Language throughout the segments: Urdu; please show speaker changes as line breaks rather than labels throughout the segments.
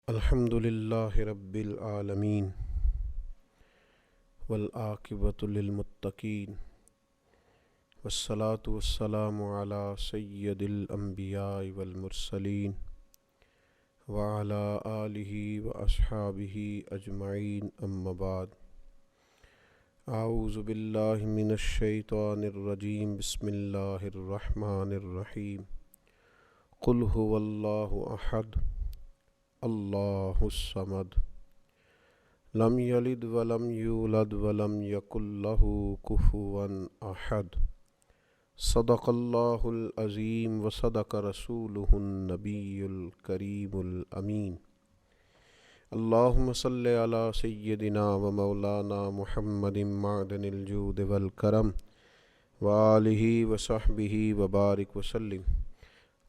الحمد للہ رب العالمین والعاقبۃ للمتقین والصلاة والسلام علی سید الانبیاء والمرسلین وعلی آلہ واصحابہ اجمعین اما بعد اعوذ باللہ من الشیطان الرجیم بسم اللہ الرحمن الرحیم قل هو اللہ احد اللہ الصمد لم یلد ولم یولد ولم یکن لہ کفوا احد صدق اللہ العظیم وصدق رسولہ النبی الکریم الامین اللہم صلی علی سیدنا و مولانا محمد معدن الجود والکرم وآلہ وصحبہ وبارک وسلم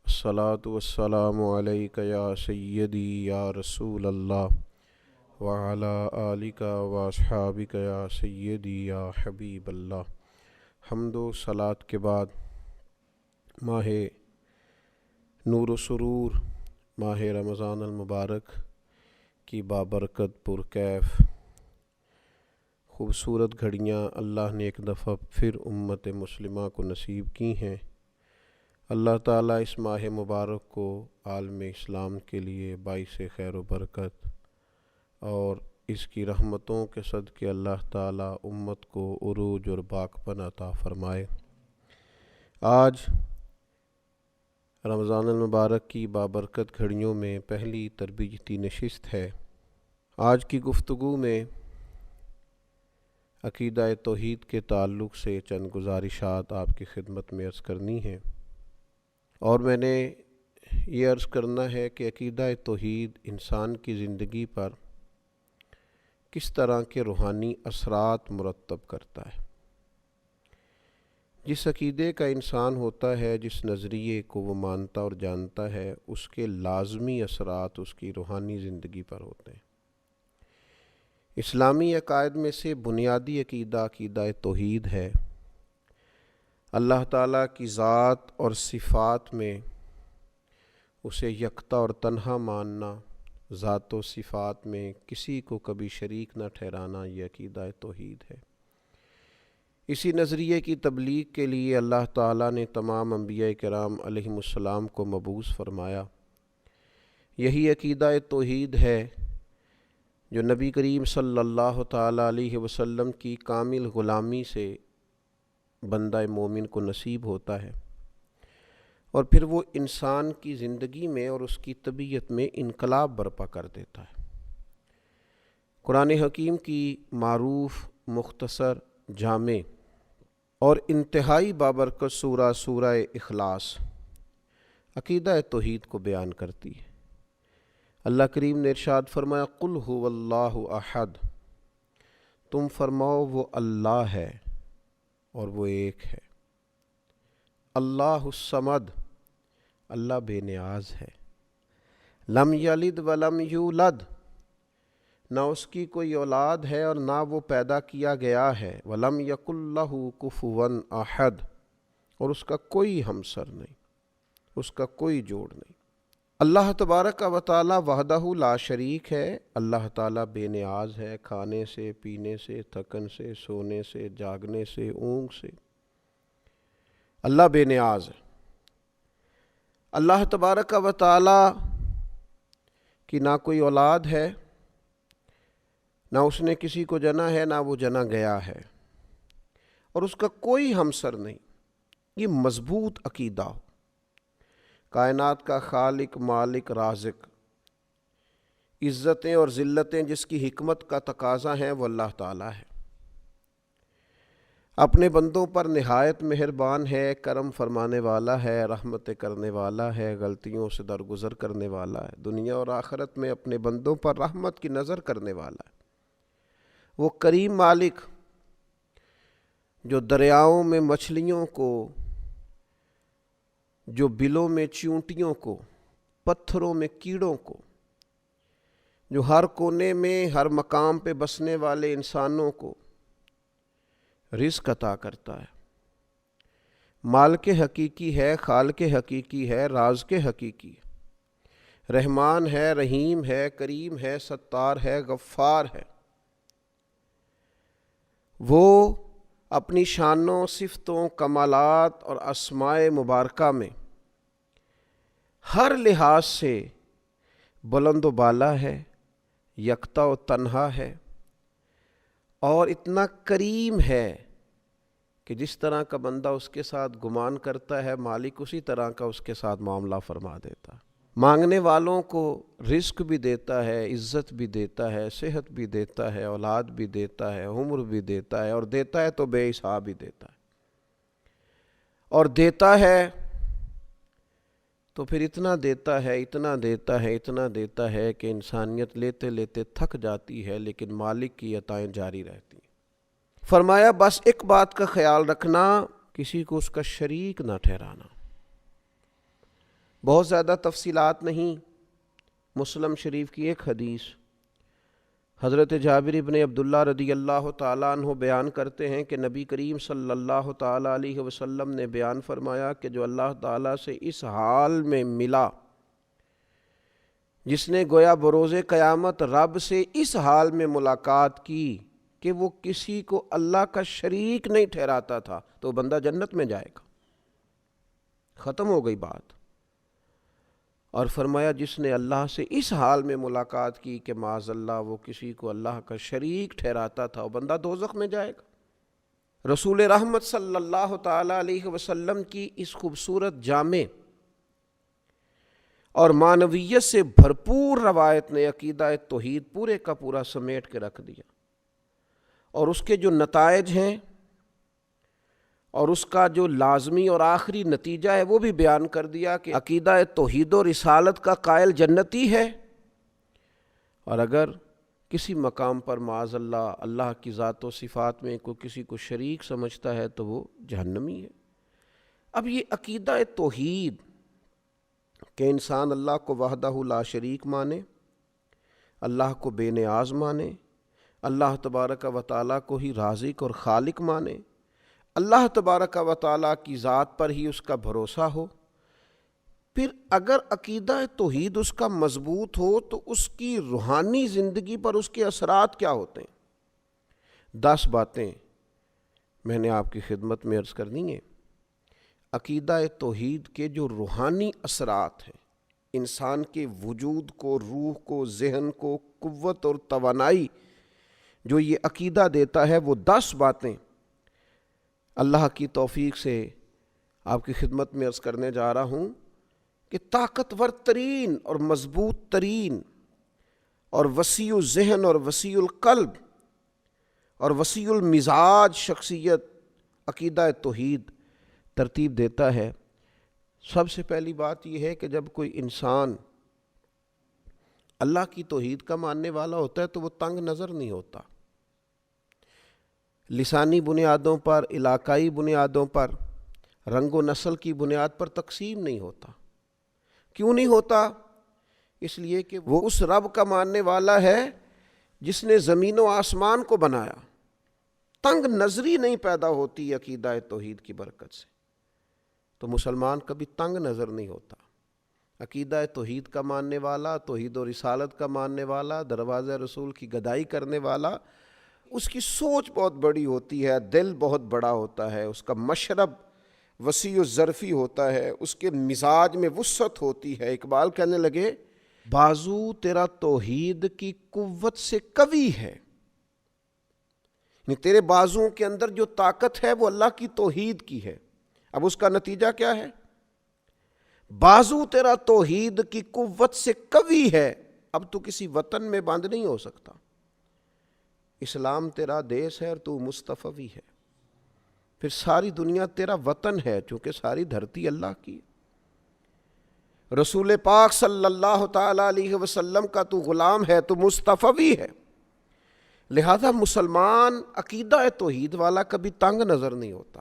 الصلاۃ والسلام علیک یا سیدی یا رسول اللہ وعلی آلک واصحابک یا سیدی یا حبیب اللہ۔ حمد و صلوات کے بعد ماہ نور و سرور، ماہ رمضان المبارک کی بابرکت پرکیف خوبصورت گھڑیاں اللہ نے ایک دفعہ پھر امت مسلمہ کو نصیب کی ہیں۔ اللہ تعالیٰ اس ماہ مبارک کو عالم اسلام کے لیے باعث خیر و برکت اور اس کی رحمتوں کے صدقے اللہ تعالیٰ امت کو عروج اور باقپن عطا فرمائے۔ آج رمضان المبارک کی بابرکت گھڑیوں میں پہلی تربیتی نشست ہے۔ آج کی گفتگو میں عقیدہ توحید کے تعلق سے چند گزارشات آپ کی خدمت میں عرض کرنی ہیں، اور میں نے یہ عرض کرنا ہے کہ عقیدہ توحید انسان کی زندگی پر کس طرح کے روحانی اثرات مرتب کرتا ہے۔ جس عقیدے کا انسان ہوتا ہے، جس نظریے کو وہ مانتا اور جانتا ہے، اس کے لازمی اثرات اس کی روحانی زندگی پر ہوتے ہیں۔ اسلامی عقائد میں سے بنیادی عقیدہ عقیدہ توحید ہے۔ اللہ تعالیٰ کی ذات اور صفات میں اسے یکتا اور تنہا ماننا، ذات و صفات میں کسی کو کبھی شریک نہ ٹھہرانا، یہ عقیدہ توحید ہے۔ اسی نظریے کی تبلیغ کے لیے اللہ تعالیٰ نے تمام انبیاء کرام علیہم السلام کو مبعوث فرمایا۔ یہی عقیدہ توحید ہے جو نبی کریم صلی اللہ تعالیٰ علیہ وسلم کی کامل غلامی سے بندہ مومن کو نصیب ہوتا ہے، اور پھر وہ انسان کی زندگی میں اور اس کی طبیعت میں انقلاب برپا کر دیتا ہے۔ قرآن حکیم کی معروف، مختصر، جامع اور انتہائی بابرکت سورہ اخلاص عقیدہ توحید کو بیان کرتی ہے۔ اللہ کریم نے ارشاد فرمایا قل هو اللہ احد، تم فرماؤ وہ اللہ ہے اور وہ ایک ہے۔ اللہ الصمد، اللہ بے نیاز ہے۔ لم یلد ولم یولد، نہ اس کی کوئی اولاد ہے اور نہ وہ پیدا کیا گیا ہے۔ ولم یکن لہ کفوا احد، اور اس کا کوئی ہمسر نہیں، اس کا کوئی جوڑ نہیں۔ اللہ تبارک و تعالی وحدہ لا شریک ہے۔ اللہ تعالیٰ بے نیاز ہے، کھانے سے، پینے سے، تھکن سے، سونے سے، جاگنے سے، اونگ سے۔ اللہ بے نیاز ہے۔ اللہ تبارک و تعالی کی نہ کوئی اولاد ہے، نہ اس نے کسی کو جنا ہے، نہ وہ جنا گیا ہے، اور اس کا کوئی ہمسر نہیں۔ یہ مضبوط عقیدہ ہو۔ کائنات کا خالق، مالک، رازق، عزتیں اور ذلتیں جس کی حکمت کا تقاضا ہیں، وہ اللہ تعالیٰ ہے۔ اپنے بندوں پر نہایت مہربان ہے، کرم فرمانے والا ہے، رحمت کرنے والا ہے، غلطیوں سے درگزر کرنے والا ہے، دنیا اور آخرت میں اپنے بندوں پر رحمت کی نظر کرنے والا ہے۔ وہ کریم مالک جو دریاؤں میں مچھلیوں کو، جو بلوں میں چیونٹیوں کو، پتھروں میں کیڑوں کو، جو ہر کونے میں ہر مقام پہ بسنے والے انسانوں کو رزق عطا کرتا ہے۔ مالک حقیقی ہے، خالق حقیقی ہے، رازق حقیقی ہے۔ رحمان ہے، رحیم ہے، کریم ہے، ستار ہے، غفار ہے۔ وہ اپنی شانوں، صفتوں، کمالات اور اسماء مبارکہ میں ہر لحاظ سے بلند و بالا ہے، یکتا و تنہا ہے، اور اتنا کریم ہے کہ جس طرح کا بندہ اس کے ساتھ گمان کرتا ہے، مالک اسی طرح کا اس کے ساتھ معاملہ فرما دیتا ہے۔ مانگنے والوں کو رزق بھی دیتا ہے، عزت بھی دیتا ہے، صحت بھی دیتا ہے، اولاد بھی دیتا ہے، عمر بھی دیتا ہے، اور دیتا ہے تو بے حساب ہی دیتا ہے۔ اور دیتا ہے تو پھر اتنا دیتا ہے، اتنا دیتا ہے، اتنا دیتا ہے کہ انسانیت لیتے لیتے تھک جاتی ہے، لیکن مالک کی عطائیں جاری رہتی ہیں۔ فرمایا بس ایک بات کا خیال رکھنا، کسی کو اس کا شریک نہ ٹھہرانا۔ بہت زیادہ تفصیلات نہیں، مسلم شریف کی ایک حدیث، حضرت جابر ابن عبداللہ رضی اللہ تعالیٰ عنہ بیان کرتے ہیں کہ نبی کریم صلی اللہ تعالیٰ علیہ وسلم نے بیان فرمایا کہ جو اللہ تعالیٰ سے اس حال میں ملا، جس نے گویا بروز قیامت رب سے اس حال میں ملاقات کی کہ وہ کسی کو اللہ کا شریک نہیں ٹھہراتا تھا، تو بندہ جنت میں جائے گا۔ ختم ہو گئی بات۔ اور فرمایا جس نے اللہ سے اس حال میں ملاقات کی کہ معاذ اللہ وہ کسی کو اللہ کا شریک ٹھہراتا تھا، وہ بندہ دوزخ میں جائے گا۔ رسول رحمت صلی اللہ تعالیٰ علیہ وسلم کی اس خوبصورت جامع اور معنویت سے بھرپور روایت نے عقیدہ توحید پورے کا پورا سمیٹ کے رکھ دیا، اور اس کے جو نتائج ہیں اور اس کا جو لازمی اور آخری نتیجہ ہے وہ بھی بیان کر دیا کہ عقیدہ توحید و رسالت کا قائل جنتی ہے، اور اگر کسی مقام پر معاذ اللہ اللہ کی ذات و صفات میں کوئی کسی کو شریک سمجھتا ہے تو وہ جہنمی ہے۔ اب یہ عقیدہ توحید کہ انسان اللہ کو وحدہ لا شریک مانے، اللہ کو بے نیاز مانے، اللہ تبارک و تعالیٰ کو ہی رازق اور خالق مانے، اللہ تبارک و تعالیٰ کی ذات پر ہی اس کا بھروسہ ہو، پھر اگر عقیدہ توحید اس کا مضبوط ہو تو اس کی روحانی زندگی پر اس کے اثرات کیا ہوتے ہیں۔ 10 باتیں میں نے آپ کی خدمت میں عرض کرنی ہیں۔ عقیدہ توحید کے جو روحانی اثرات ہیں، انسان کے وجود کو، روح کو، ذہن کو قوت اور توانائی جو یہ عقیدہ دیتا ہے، وہ 10 باتیں اللہ کی توفیق سے آپ کی خدمت میں عرض کرنے جا رہا ہوں کہ طاقتور ترین اور مضبوط ترین اور وسیع الذہن اور وسیع القلب اور وسیع المزاج شخصیت عقیدہ توحید ترتیب دیتا ہے۔ سب سے پہلی بات یہ ہے کہ جب کوئی انسان اللہ کی توحید کا ماننے والا ہوتا ہے تو وہ تنگ نظر نہیں ہوتا، لسانی بنیادوں پر، علاقائی بنیادوں پر، رنگ و نسل کی بنیاد پر تقسیم نہیں ہوتا۔ کیوں نہیں ہوتا؟ اس لیے کہ وہ اس رب کا ماننے والا ہے جس نے زمین و آسمان کو بنایا۔ تنگ نظری نہیں پیدا ہوتی عقیدہ توحید کی برکت سے، تو مسلمان کبھی تنگ نظر نہیں ہوتا۔ عقیدہ توحید کا ماننے والا، توحید و رسالت کا ماننے والا، دروازہ رسول کی گدائی کرنے والا، اس کی سوچ بہت بڑی ہوتی ہے، دل بہت بڑا ہوتا ہے، اس کا مشرب وسیع و ظرفی ہوتا ہے، اس کے مزاج میں وسعت ہوتی ہے۔ اقبال کہنے لگے بازو تیرا توحید کی قوت سے قوی ہے، یعنی تیرے بازوؤں کے اندر جو طاقت ہے وہ اللہ کی توحید کی ہے۔ اب اس کا نتیجہ کیا ہے؟ بازو تیرا توحید کی قوت سے قوی ہے، اب تو کسی وطن میں بند نہیں ہو سکتا۔ اسلام تیرا دیس ہے اور تو مصطفی ہے، پھر ساری دنیا تیرا وطن ہے، چونکہ ساری دھرتی اللہ کی ہے۔ رسول پاک صلی اللہ تعالیٰ علیہ وسلم کا تو غلام ہے، تو مصطفی ہے، لہذا مسلمان عقیدہ توحید والا کبھی تنگ نظر نہیں ہوتا۔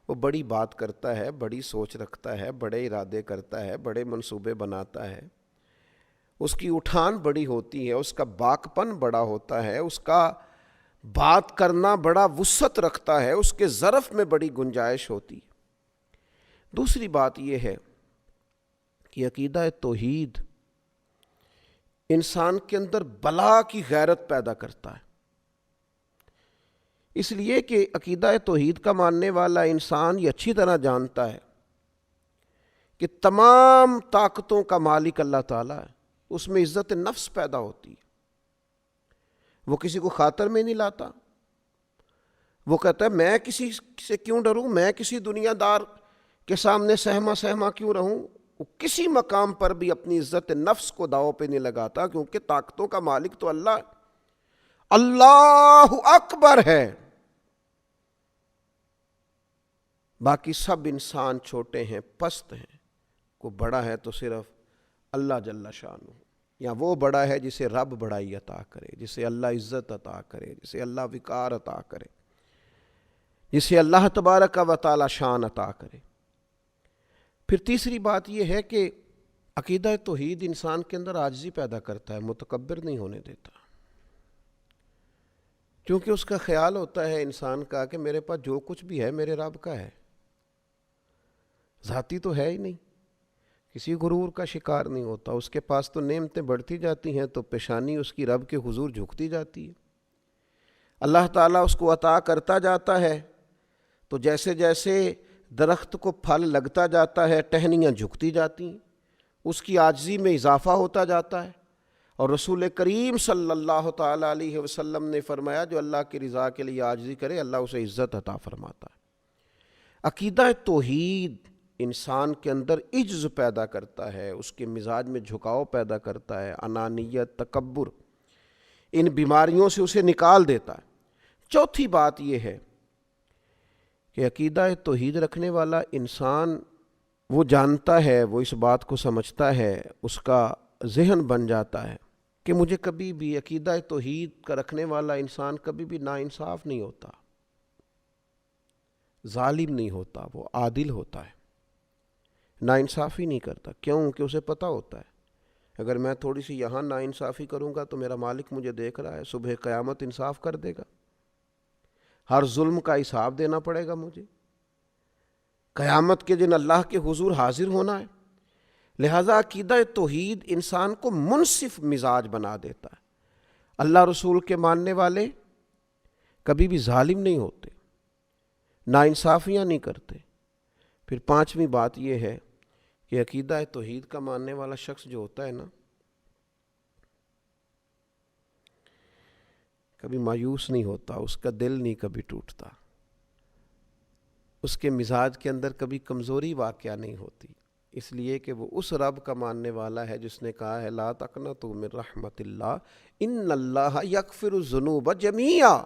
وہ بڑی بات کرتا ہے، بڑی سوچ رکھتا ہے، بڑے ارادے کرتا ہے، بڑے منصوبے بناتا ہے، اس کی اٹھان بڑی ہوتی ہے، اس کا باکپن بڑا ہوتا ہے، اس کا بات کرنا بڑا وسعت رکھتا ہے، اس کے ظرف میں بڑی گنجائش ہوتی ہے۔ دوسری بات یہ ہے کہ عقیدہ توحید انسان کے اندر بلا کی غیرت پیدا کرتا ہے، اس لیے کہ عقیدہ توحید کا ماننے والا انسان یہ اچھی طرح جانتا ہے کہ تمام طاقتوں کا مالک اللہ تعالیٰ ہے، اس میں عزت نفس پیدا ہوتی ہے، وہ کسی کو خاطر میں نہیں لاتا، وہ کہتا ہے میں کسی سے کیوں ڈروں، میں کسی دنیا دار کے سامنے سہما کیوں رہوں، وہ کسی مقام پر بھی اپنی عزت نفس کو داؤ پہ نہیں لگاتا، کیونکہ طاقتوں کا مالک تو اللہ ہے، اللہ اکبر ہے۔ باقی سب انسان چھوٹے ہیں، پست ہیں، کو بڑا ہے تو صرف اللہ جل شانہ، یا وہ بڑا ہے جسے رب بڑائی عطا کرے، جسے اللہ عزت عطا کرے، جسے اللہ وقار عطا کرے، جسے اللہ تبارک و تعالی شان عطا کرے۔ پھر تیسری بات یہ ہے کہ عقیدہ توحید انسان کے اندر عاجزی پیدا کرتا ہے، متکبر نہیں ہونے دیتا، کیونکہ اس کا خیال ہوتا ہے انسان کا کہ میرے پاس جو کچھ بھی ہے میرے رب کا ہے، ذاتی تو ہے ہی نہیں، کسی غرور کا شکار نہیں ہوتا، اس کے پاس تو نعمتیں بڑھتی جاتی ہیں تو پیشانی اس کی رب کے حضور جھکتی جاتی ہے، اللہ تعالیٰ اس کو عطا کرتا جاتا ہے تو جیسے جیسے درخت کو پھل لگتا جاتا ہے ٹہنیاں جھکتی جاتی ہیں، اس کی عاجزی میں اضافہ ہوتا جاتا ہے، اور رسول کریم صلی اللہ تعالیٰ علیہ وسلم نے فرمایا جو اللہ کی رضا کے لیے عاجزی کرے اللہ اسے عزت عطا فرماتا ہے۔ عقیدہ توحید انسان کے اندر عجز پیدا کرتا ہے، اس کے مزاج میں جھکاؤ پیدا کرتا ہے، انانیت، تکبر، ان بیماریوں سے اسے نکال دیتا ہے۔ چوتھی بات یہ ہے کہ عقیدہ توحید رکھنے والا انسان وہ جانتا ہے، وہ اس بات کو سمجھتا ہے، اس کا ذہن بن جاتا ہے کہ مجھے کبھی بھی عقیدہ توحید کا رکھنے والا انسان کبھی بھی ناانصاف نہیں ہوتا، ظالم نہیں ہوتا، وہ عادل ہوتا ہے، ناانصافی نہیں کرتا۔ کیوں؟ کہ اسے پتہ ہوتا ہے اگر میں تھوڑی سی یہاں ناانصافی کروں گا تو میرا مالک مجھے دیکھ رہا ہے، صبح قیامت انصاف کر دے گا، ہر ظلم کا حساب دینا پڑے گا مجھے، قیامت کے دن اللہ کے حضور حاضر ہونا ہے۔ لہذا عقیدہ توحید انسان کو منصف مزاج بنا دیتا ہے۔ اللہ رسول کے ماننے والے کبھی بھی ظالم نہیں ہوتے، ناانصافیاں نہیں کرتے۔ پھر پانچویں بات یہ ہے کہ عقیدہ توحید کا ماننے والا شخص جو ہوتا ہے نا، کبھی مایوس نہیں ہوتا، اس کا دل نہیں کبھی ٹوٹتا، اس کے مزاج کے اندر کبھی کمزوری واقع نہیں ہوتی، اس لیے کہ وہ اس رب کا ماننے والا ہے جس نے کہا ہے لا تقنطوا من رحمت اللہ ان اللہ یغفر الذنوب جمیعا۔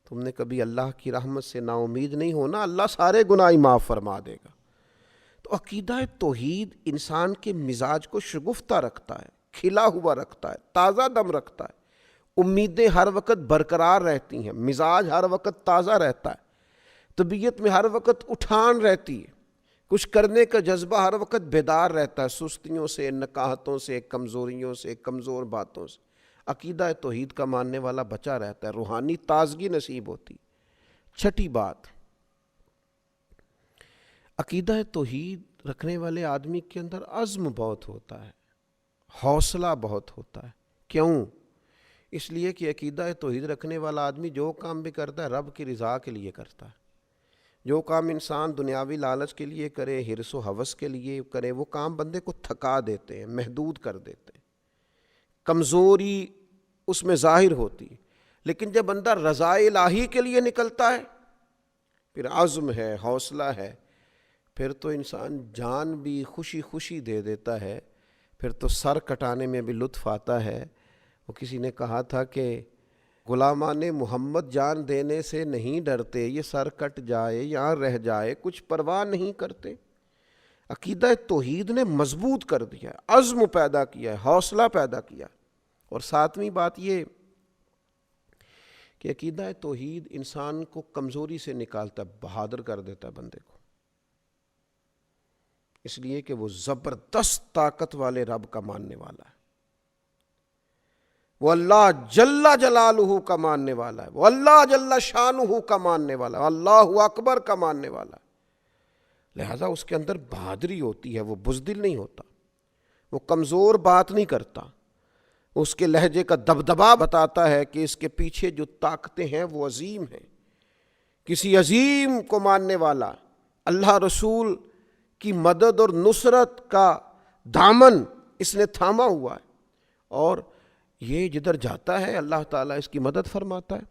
تم نے کبھی اللہ کی رحمت سے نا امید نہیں ہونا، اللہ سارے گناہ معاف فرما دے گا۔ تو عقیدہ توحید انسان کے مزاج کو شگفتہ رکھتا ہے، کھلا ہوا رکھتا ہے، تازہ دم رکھتا ہے، امیدیں ہر وقت برقرار رہتی ہیں، مزاج ہر وقت تازہ رہتا ہے، طبیعت میں ہر وقت اٹھان رہتی ہے، کچھ کرنے کا جذبہ ہر وقت بیدار رہتا ہے، سستیوں سے، نکاہتوں سے، کمزوریوں سے، کمزور باتوں سے۔ عقیدہ توحید کا ماننے والا بچا رہتا ہے، روحانی تازگی نصیب ہوتی۔ چھٹی بات، عقیدہ توحید رکھنے والے آدمی کے اندر عزم بہت ہوتا ہے، حوصلہ بہت ہوتا ہے۔ کیوں؟ اس لیے کہ عقیدہ توحید رکھنے والا آدمی جو کام بھی کرتا ہے رب کی رضا کے لیے کرتا ہے۔ جو کام انسان دنیاوی لالچ کے لیے کرے، حرص و ہوس کے لیے کرے، وہ کام بندے کو تھکا دیتے ہیں، محدود کر دیتے ہیں، کمزوری اس میں ظاہر ہوتی۔ لیکن جب بندہ رضا الہی کے لیے نکلتا ہے، پھر عزم ہے، حوصلہ ہے، پھر تو انسان جان بھی خوشی خوشی دے دیتا ہے، پھر تو سر کٹانے میں بھی لطف آتا ہے۔ وہ کسی نے کہا تھا کہ غلامان محمد جان دینے سے نہیں ڈرتے، یہ سر کٹ جائے یا رہ جائے کچھ پرواہ نہیں کرتے۔ عقیدہ توحید نے مضبوط کر دیا ہے، عزم پیدا کیا ہے، حوصلہ پیدا کیا۔ اور ساتویں بات یہ کہ عقیدہ توحید انسان کو کمزوری سے نکالتا ہے، بہادر کر دیتا ہے بندے کو، اس لیے کہ وہ زبردست طاقت والے رب کا ماننے والا ہے، وہ اللہ جل جلالہ کا ماننے والا ہے، وہ اللہ جل شانہ کا ماننے والا ہے، اللہ اکبر کا ماننے والا ہے۔ لہذا اس کے اندر بہادری ہوتی ہے، وہ بزدل نہیں ہوتا، وہ کمزور بات نہیں کرتا، اس کے لہجے کا دبدبا بتاتا ہے کہ اس کے پیچھے جو طاقتیں ہیں وہ عظیم ہیں. کسی عظیم کو ماننے والا اللہ رسول کی مدد اور نصرت کا دامن اس نے تھاما ہوا ہے، اور یہ جدھر جاتا ہے اللہ تعالیٰ اس کی مدد فرماتا ہے.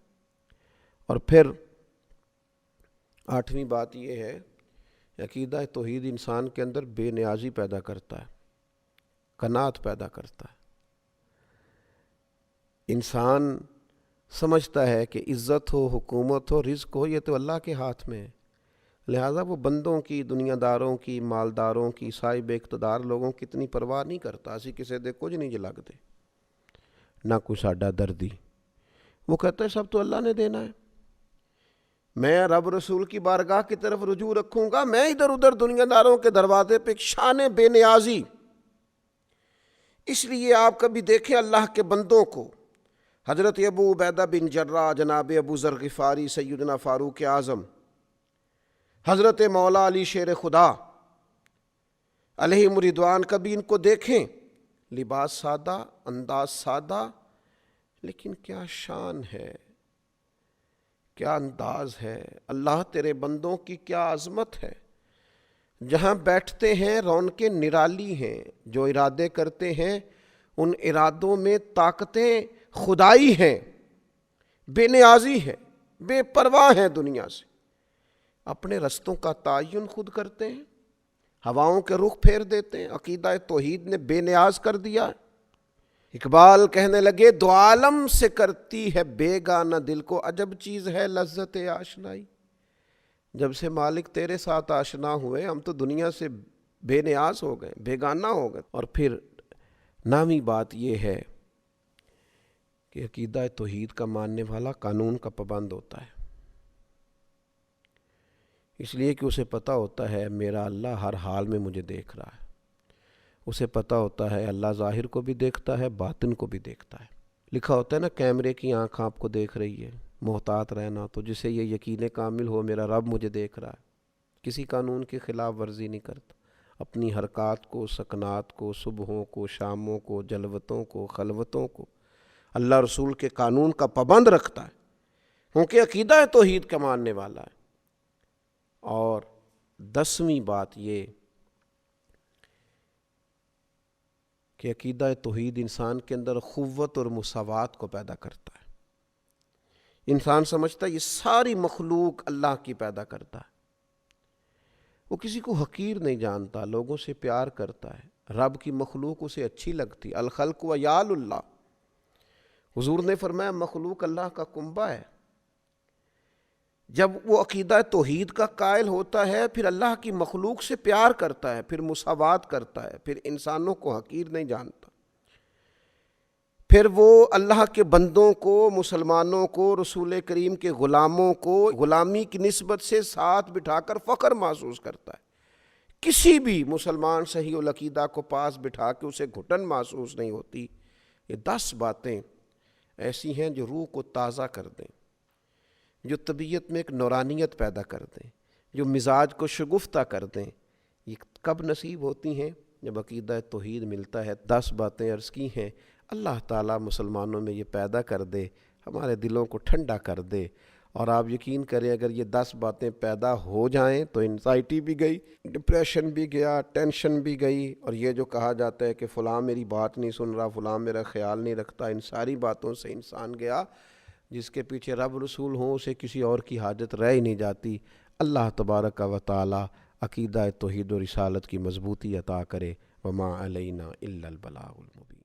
اور پھر 8ویں بات یہ ہے، عقیدہ توحید انسان کے اندر بے نیازی پیدا کرتا ہے، قناعت پیدا کرتا ہے. انسان سمجھتا ہے کہ عزت ہو، حکومت ہو، رزق ہو، یہ تو اللہ کے ہاتھ میں ہے، لہٰذا وہ بندوں کی، دنیا داروں کی، مالداروں کی، صاحب اقتدار لوگوں کی اتنی پرواہ نہیں کرتا. اسی کسی دے کچھ نہیں جلگ دے، نہ کوئی ساڈا دردی. وہ کہتا ہے سب تو اللہ نے دینا ہے، میں رب رسول کی بارگاہ کی طرف رجوع رکھوں گا، میں ادھر ادھر دنیا داروں کے دروازے پہ. ایک شان بے نیازی. اس لیے آپ کبھی دیکھیں اللہ کے بندوں کو، حضرت ابو عبیدہ بن جراح، جناب ابو ذر غفاری، سیدنا فاروق اعظم، حضرت مولا علی شیر خدا علیہ رضوان، کبھی ان کو دیکھیں، لباس سادہ، انداز سادہ، لیکن کیا شان ہے، کیا انداز ہے. اللہ تیرے بندوں کی کیا عظمت ہے. جہاں بیٹھتے ہیں رونقیں نرالی ہیں، جو ارادے کرتے ہیں ان ارادوں میں طاقتیں خدائی ہیں، بے نیازی ہیں، بے پرواہ ہیں دنیا سے. اپنے رستوں کا تعین خود کرتے ہیں، ہواؤں کے رخ پھیر دیتے ہیں. عقیدہ توحید نے بے نیاز کر دیا. اقبال کہنے لگے دو عالم سے کرتی ہے بیگانہ دل کو، عجب چیز ہے لذت آشنائی. جب سے مالک تیرے ساتھ آشنا ہوئے ہم تو دنیا سے بے نیاز ہو گئے، بیگانہ ہو گئے. اور پھر نامی بات یہ ہے کہ عقیدہ توحید کا ماننے والا قانون کا پابند ہوتا ہے، اس لیے کہ اسے پتہ ہوتا ہے میرا اللہ ہر حال میں مجھے دیکھ رہا ہے. اسے پتہ ہوتا ہے اللہ ظاہر کو بھی دیکھتا ہے، باطن کو بھی دیکھتا ہے. لکھا ہوتا ہے نا کیمرے کی آنکھ آپ کو دیکھ رہی ہے، محتاط رہنا. تو جسے یہ یقین کامل ہو میرا رب مجھے دیکھ رہا ہے، کسی قانون کی خلاف ورزی نہیں کرتا. اپنی حرکات کو، سکنات کو، صبحوں کو، شاموں کو، جلوتوں کو، خلوتوں کو اللہ رسول کے قانون کا پابند رکھتا ہے، کیونکہ عقیدہ توحید کا ماننے والا ہے. اور 10ویں بات یہ کہ عقیدہ توحید انسان کے اندر قوت اور مساوات کو پیدا کرتا ہے. انسان سمجھتا ہے یہ ساری مخلوق اللہ کی پیدا کرتا ہے، وہ کسی کو حقیر نہیں جانتا، لوگوں سے پیار کرتا ہے. رب کی مخلوق اسے اچھی لگتی. الخلق و یال اللہ، حضور نے فرمایا مخلوق اللہ کا کنبہ ہے. جب وہ عقیدہ توحید کا قائل ہوتا ہے پھر اللہ کی مخلوق سے پیار کرتا ہے، پھر مساوات کرتا ہے، پھر انسانوں کو حقیر نہیں جانتا. پھر وہ اللہ کے بندوں کو، مسلمانوں کو، رسول کریم کے غلاموں کو غلامی کی نسبت سے ساتھ بٹھا کر فخر محسوس کرتا ہے. کسی بھی مسلمان صحیح العقیدہ کو پاس بٹھا کے اسے گھٹن محسوس نہیں ہوتی. یہ 10 باتیں ایسی ہیں جو روح کو تازہ کر دیں، جو طبیعت میں ایک نورانیت پیدا کر دیں، جو مزاج کو شگفتہ کر دیں. یہ کب نصیب ہوتی ہیں؟ جب عقیدہ توحید ملتا ہے. 10 باتیں عرض کی ہیں. اللہ تعالیٰ مسلمانوں میں یہ پیدا کر دے، ہمارے دلوں کو ٹھنڈا کر دے. اور آپ یقین کریں اگر یہ 10 باتیں پیدا ہو جائیں تو انزائٹی بھی گئی، ڈپریشن بھی گیا، ٹینشن بھی گئی. اور یہ جو کہا جاتا ہے کہ فلاں میری بات نہیں سن رہا، فلاں میرا خیال نہیں رکھتا، ان ساری باتوں سے انسان گیا. جس کے پیچھے رب رسول ہوں اسے کسی اور کی حاجت رہ ہی نہیں جاتی. اللہ تبارک و تعالی عقیدہ توحید و رسالت کی مضبوطی عطا کرے. وما علینا الا البلاغ المبین.